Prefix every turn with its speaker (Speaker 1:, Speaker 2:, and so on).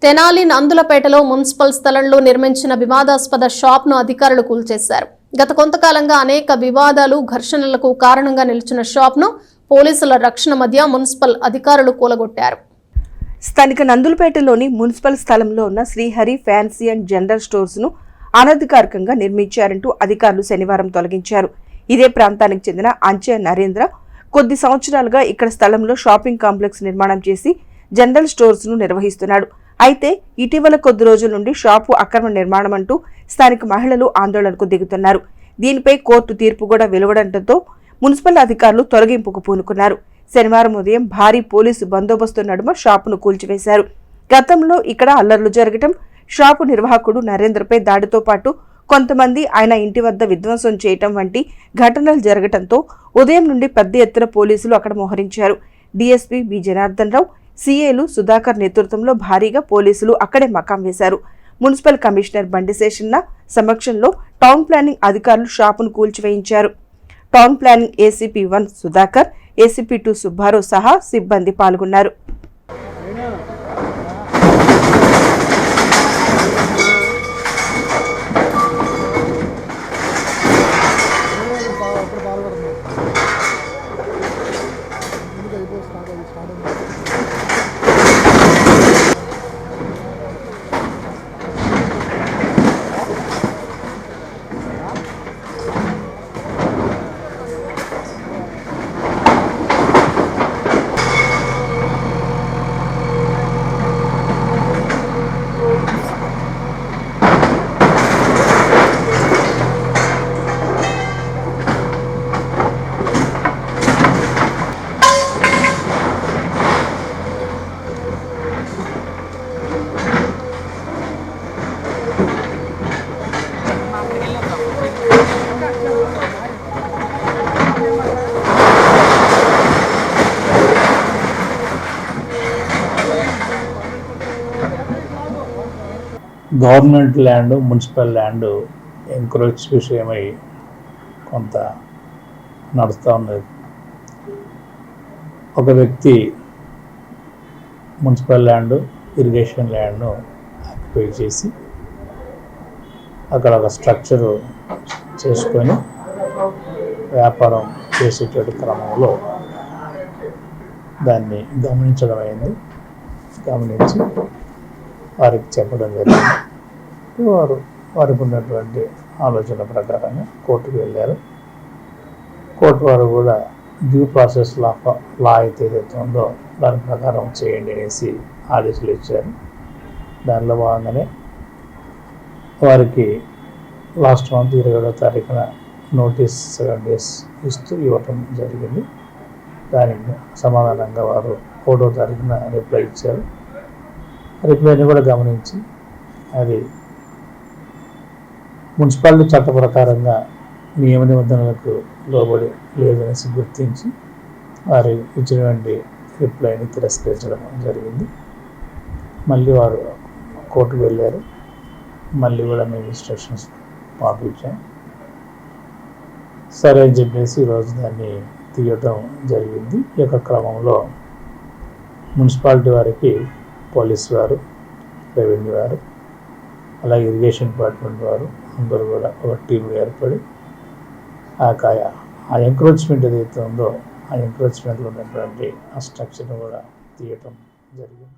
Speaker 1: Tenali నందులపేటలో municipal స్థలంలో నిర్మించిన వివాదాస్పద షాప్ను అధికారులు కూల్చేశారు. గత కొంతకాలంగా అనేక వివాదాలు, ఘర్షణలకు కారణంగా నిలిచిన షాప్ను పోలీసుల రక్షణ మధ్య మున్సిపల్ అధికారులు కూలగొట్టారు.
Speaker 2: స్థానిక నందులపేటలోని మున్సిపల్ స్థలంలో ఉన్న Srihari fancy and general stores ను అనధికారికంగా నిర్మించారంటూ అధికారులు శనివారం తొలగించారు. ఇదే ప్రాంతానికి చెందిన అంచె నరేంద్ర కొద్ది సంవత్సరాలుగా ఇక్కడ స్థలంలో షాపింగ్ కాంప్లెక్స్ నిర్మాణం చేసి జనరల్ స్టోర్స్ ను నిర్వహిస్తున్నాడు. అయితే ఇటీవల కొద్ది రోజుల నుండి షాపు అక్రమ నిర్మాణం అంటూ స్థానిక మహిళలు ఆందోళనకు దిగుతున్నారు. దీనిపై కోర్టు తీర్పు కూడా వెలువడంతో మున్సిపల్ అధికారులు తొలగింపుకు పూనుకున్నారు. శనివారం ఉదయం భారీ పోలీసు బందోబస్తు నడుమ షాపును కూల్చివేశారు. గతంలో ఇక్కడ అల్లర్లు జరగటం, షాపు నిర్వాహకుడు నరేంద్రపై దాడితో పాటు కొంతమంది ఆయన ఇంటి వద్ద విధ్వంసం చేయటం వంటి ఘటనలు జరగటంతో ఉదయం నుండి పెద్ద ఎత్తున పోలీసులు అక్కడ మోహరించారు. డీఎస్పీ బి జనార్దన్ రావు, సీఏలు సుధాకర్ నేతృత్వంలో భారీగా పోలీసులు అక్కడే మకాం వేశారు. మున్సిపల్ కమిషనర్ బండిశేషన్న సమక్షంలో టౌన్ ప్లానింగ్ అధికారులు షాపును కూల్చివేయించారు. Town planning ACP 1 Sudhakar, ACP 2 Subbarao సహా సిబ్బంది పాల్గొన్నారు.
Speaker 3: Government land, municipal land encroach విషయమై కొంత నడుస్తూ ఉన్నది. ఒక వ్యక్తి మున్సిపల్ ల్యాండ్, ఇరిగేషన్ ల్యాండ్ను ఆక్యుపై చేసి అక్కడ ఒక స్ట్రక్చరు చేసుకొని వ్యాపారం చేసేటువంటి క్రమంలో దాన్ని గమనించడం అయింది. గమనించి వారికి చెప్పడం జరిగింది. వారికి ఉన్నటువంటి ఆలోచన ప్రకారంగా కోర్టుకు వెళ్ళారు. కోర్టు వారు కూడా డ్యూ ప్రాసెస్ లా అయితే ఏదైతే ఉందో దాని ప్రకారం చేయండి అనేసి ఆదేశాలు ఇచ్చారు. దానిలో భాగంగానే వారికి లాస్ట్ మంత్ 27వ తారీఖున నోటీస్ 7 days ఇస్తూ ఇవ్వటం జరిగింది. దానికి సమాధానంగా వారు 3వ తారీఖున రిప్లై ఇచ్చారు. రిప్లైని కూడా గమనించి అది మున్సిపాలిటీ చట్ట ప్రకారంగా నియమ నిబంధనలకు లోబడి లేదనేసి గుర్తించి వారు ఇచ్చినటువంటి రిప్లైని తిరస్కరించడం జరిగింది. మళ్ళీ వారు కోర్టుకు వెళ్ళారు. మళ్ళీ కూడా మేము ఇన్స్ట్రక్షన్స్ పంపించాం. సరే అని చెప్పేసి ఈరోజు దాన్ని తీయటం జరిగింది. ఈ యొక్క క్రమంలో మున్సిపాలిటీ వారికి పోలీసు వారు, రెవెన్యూ వారు, అలాగే ఇరిగేషన్ డిపార్ట్మెంట్ వారు అందరూ కూడా ఒక టీం ఏర్పడి ఆ ఎంక్రోచ్మెంట్ ఏదైతే ఉందో ఆ ఎంక్రోచ్మెంట్లో ఉన్నటువంటి ఆ స్ట్రక్చర్ను కూడా తీయటం జరిగింది.